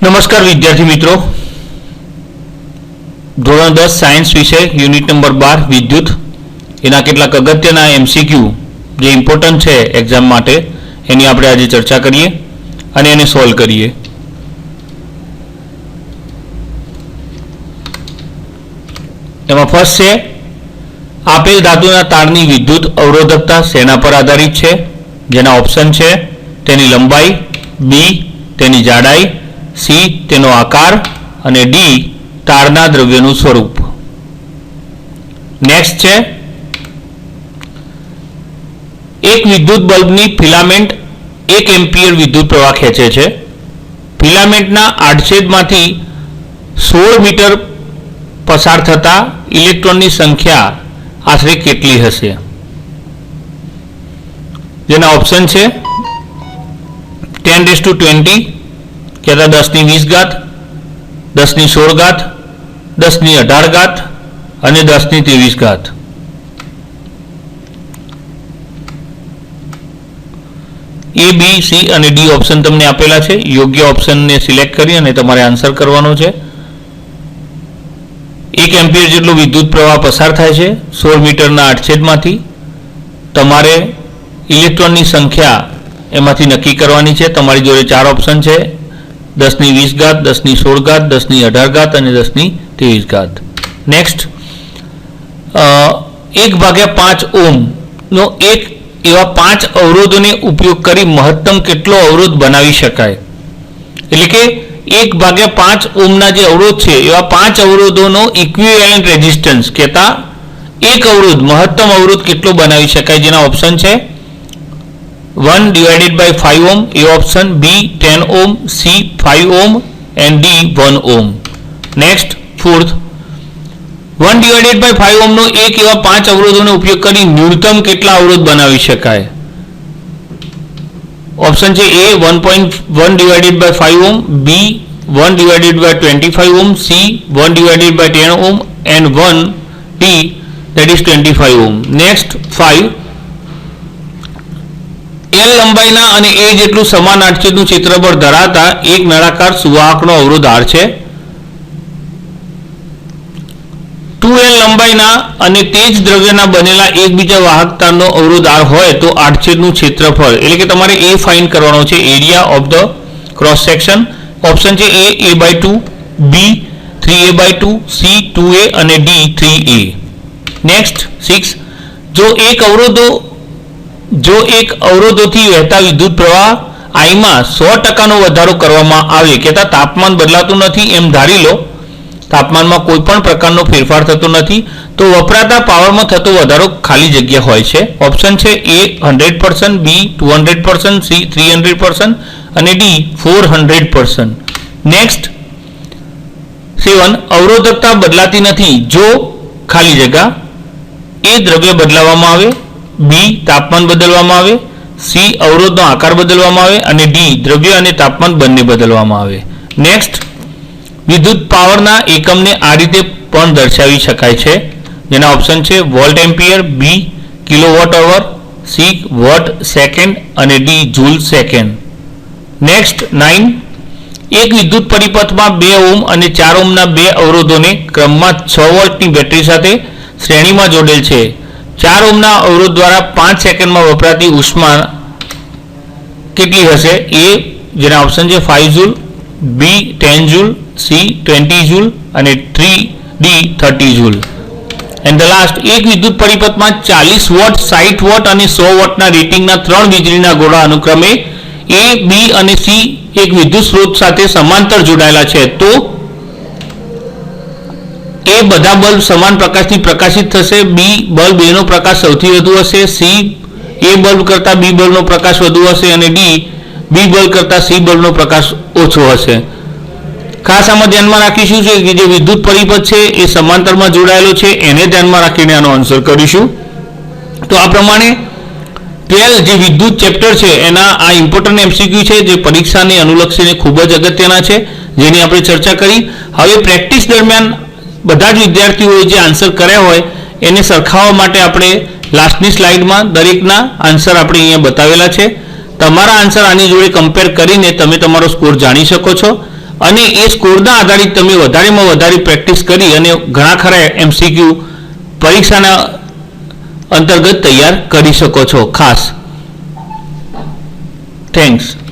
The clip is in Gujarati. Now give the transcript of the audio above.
નમસ્કાર વિદ્યાર્થી મિત્રો, ધોરણ 10 સાયન્સ વિષય યુનિટ નંબર 12 વિદ્યુત એના કેટલાક અગત્યના MCQ જે ઇમ્પોર્ટન્ટ છે એક્ઝામ માટે એની આપણે આજે ચર્ચા કરીએ અને એને સોલ્વ કરીએ. એમાં ફર્સ્ટ છે આપેલ ધાતુના તારની વિદ્યુત અવરોધકતા શેના પર આધારિત છે? જેના ઓપ્શન છે તેની લંબાઈ, બી તેની જાડાઈ, સી તેનો આકાર અને ડી તારના દ્રવ્યનું સ્વરૂપ. નેક્સ્ટ છે એક વિદ્યુત બલ્બની ફિલામેન્ટ 1 એમ્પિયર વિદ્યુત પ્રવાહ ખેંચે છે. ફિલામેન્ટના આડછેદમાંથી 16 મીટર પસાર થતા ઇલેક્ટ્રોનની સંખ્યા આશરે કેટલી હશે? જેના ઓપ્શન છે 10⁻20 કહેતા 10⁻20, 10⁻16, 10⁻18 અને 10⁻23. એ, બી, સી અને ડી ઓપ્શન તમને આપેલા છે. યોગ્ય ઓપ્શનને સિલેક્ટ કરી અને તમારે આન્સર કરવાનો છે. 1 એમ્પિયર જેટલો વિદ્યુત પ્રવાહ પસાર થાય છે 16 મીટરના આડછેદમાંથી. તમારે ઇલેક્ટ્રોનની સંખ્યા એમાંથી નક્કી કરવાની છે. તમારી જોડે 4 ઓપ્શન છે: 10⁻20, 10⁻16, 10⁻18 અને 10⁻23. નેક્સ્ટ 1/5 ઓહ્મનો એક એવા 5 અવરોધોને ઉપયોગ કરી મહત્તમ કેટલો અવરોધ બનાવી શકાય? એટલે કે 1/5 ઓહ્મના જે અવરોધ છે એવા 5 અવરોધોનો ઇક્વિવેલન્ટ રેઝિસ્ટન્સ કહેતા એક અવરોધ મહત્તમ અવરોધ કેટલો બનાવી શકાય? જેના ઓપ્શન છે 1/5 ohm, A option, B 10 ohm, C 5 ohm and D 1 ohm. Next, fourth, 1/5 ohm નો એક એવા 5 અવરોધોનો ઉપયોગ કરી ન્યૂનતમ કેટલા અવરોધ બનાવી શકાય? ઓપ્શન છે A 1/5 ohm, B 1/25 ohm, C 1/10 ohm and 1 D that is 25 ohm. Next, 5, L લંબાઈના અને A જેટલું સમાન આડછેદનું ક્ષેત્રફળ ધરાવતા એક નળાકાર સુવાહકનો અવરોધ R છે. 2L લંબાઈના અને તે જ દ્રવ્યના બનેલા એકબીજા વાહકતાનો અવરોધ R હોય તો આડછેદનું ક્ષેત્રફળ એટલે કે તમારે A ફાઇન્ડ કરવાનો છે, area of the cross section. Option છે A A/2, B 3A/2, C 2A અને D 3A. નેક્સ્ટ 6, જો એક અવરોધોથી વહેતા વિદ્યુત પ્રવાહ I માં 100% વધારો કરવામાં આવે, કહેતા તાપમાન બદલાતું નથી એમ ધારી લો, તાપમાનમાં કોઈ પણ પ્રકારનો ફેરફાર થતો નથી, તો વપરાતા પાવરમાં થતો વધારો ખાલી જગ્યા હોય છે. ઓપ્શન છે A 100%, B 200%, C 300% અને D 400%. નેક્સ્ટ 7, અવરોધકતા બદલાતી નથી જો ખાલી જગ્યા A દ્રવ્ય બદલાવવામાં આવે, B તાપમાન બદલવામાં આવે, C અવરોધનો આકાર બદલવામાં આવે અને D દ્રવ્ય અને તાપમાન બંને બદલવામાં આવે. નેક્સ્ટ, વિદ્યુત પાવરના એકમને આ રીતે પણ દર્શાવી શકાય છે. જેના ઓપ્શન છે volt ampere, B kilowatt hour, C watt second અને D જૂલ સેકન્ડ. નેક્સ્ટ 9, એક વિદ્યુત પરિપથમાં 2 ઓહ્મ અને 4 ઓહ્મના 2 અવરોધોને ક્રમમાં 6 વોલ્ટની બેટરી સાથે શ્રેણીમાં જોડેલ છે. 4 ઓહ્મના અવરોધ દ્વારા 5 સેકન્ડમાં વપરાતી ઉષ્મા કેટલી હશે? A જેના ઓપ્શન છે 5 joule, B 10 joule, C 20 joule અને D 30 joule. And the last, એક વિદ્યુત પરિપથમાં 40 વોટ, 60 વોટ અને 100 વોટના રેટિંગના 3 વીજળીના ગોળા અનુક્રમે A, B અને C એક વિદ્યુત સ્ત્રોત સાથે સમાંતર જોડાયેલા છે, તો A બધા બલ્બ સમાન પ્રકાશથી પ્રકાશિત થશે, B બલ્બ A નો પ્રકાશ સૌથી વધુ હશે, C A બલ્બ કરતા B બલ્બનો પ્રકાશ વધુ હશે અને D B બલ્બ કરતા C બલ્બનો પ્રકાશ ઓછો હશે. ખાસ આમાં ધ્યાનમાં રાખીશું છે કે જે વિદ્યુત પરિપથ છે એ સમાંતરમાં જોડાયેલો છે, એને ધ્યાનમાં રાખીને આનો આન્સર કરીશું. તો આ પ્રમાણે 12 જે વિદ્યુત ચેપ્ટર છે એના આ ઇમ્પોર્ટન્ટ MCQ છે જે પરીક્ષાને અનુલક્ષીને ખૂબ જ અગત્યના છે, જેની આપણે ચર્ચા કરી. હવે પ્રેક્ટિસ દરમિયાન બધા જ વિદ્યાર્થીઓએ જે આન્સર કર્યા હોય એને સરખાવવા માટે આપણે લાસ્ટની સ્લાઇડમાં દરેકના આન્સર આપણે અહીંયા બતાવેલા છે. તમારા આન્સર આની જોડે કમ્પેર કરીને તમે તમારો સ્કોર જાણી શકો છો. અને એ સ્કોરના આધારિત તમે વધારેમાં વધારે પ્રેક્ટિસ કરી અને ઘણા ખરા MCQ પરીક્ષાના અંતર્ગત તૈયાર કરી શકો છો. ખાસ થેન્ક્સ.